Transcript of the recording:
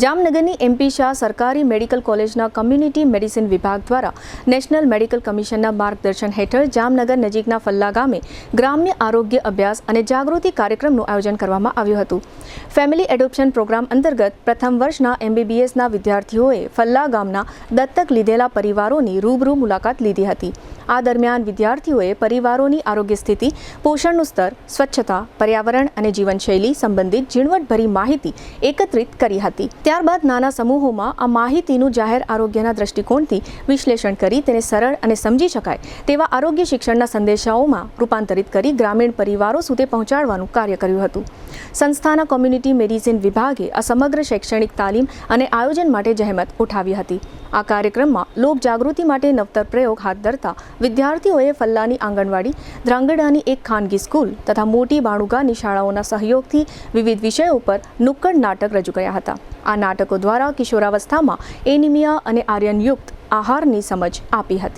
જામનગરની એમપી શાહ સરકારી મેડિકલ કોલેજના કમ્યુનિટી મેડિસિન વિભાગ દ્વારા નેશનલ મેડિકલ કમિશનના માર્ગદર્શન હેઠળ જામનગર નજીકના ફલ્લા ગામે ગ્રામ્ય આરોગ્ય અભ્યાસ અને જાગૃતિ કાર્યક્રમનું આયોજન કરવામાં આવ્યું હતું. ફેમિલી એડોપ્શન પ્રોગ્રામ અંતર્ગત પ્રથમ વર્ષના MBBSના વિદ્યાર્થીઓએ ફલ્લા ગામના દત્તક લીધેલા પરિવારોની રૂબરૂ મુલાકાત લીધી હતી. આ દરમિયાન વિદ્યાર્થીઓએ પરિવારોની આરોગ્ય સ્થિતિ, પોષણનું સ્તર, સ્વચ્છતા, પર્યાવરણ અને જીવનશૈલી સંબંધિત ઝીણવટભરી માહિતી એકત્રિત કરી હતી. ત્યારબાદ નાના સમૂહોમાં આ માહિતીનું જાહેર આરોગ્યના દ્રષ્ટિકોણથી વિશ્લેષણ કરી તેને સરળ અને સમજી શકાય તેવા આરોગ્ય શિક્ષણના સંદેશાઓમાં રૂપાંતરિત કરી ગ્રામીણ પરિવારો સુધી પહોંચાડવાનું કાર્ય કર્યું હતું. સંસ્થાના કોમ્યુનિટી મેડિસિન વિભાગે આ સમગ્ર શૈક્ષણિક તાલીમ અને આયોજન માટે જહેમત ઉઠાવી હતી. આ કાર્યક્રમમાં લોક જાગૃતિ માટે નવતર પ્રયોગ હાથ ધરતા વિદ્યાર્થીઓએ ફલ્લાની આંગણવાડી, ધ્રાંગધ્રાની એક ખાનગી સ્કૂલ તથા મોટી બાણુગાની શાળાઓના સહયોગથી વિવિધ વિષયો પર નુક્કડ નાટક રજૂ કર્યા હતા. આ નાટકો દ્વારા કિશોરાવસ્થામાં એનિમિયા અને આયર્નયુક્ત આહારની સમજ આપી હતી.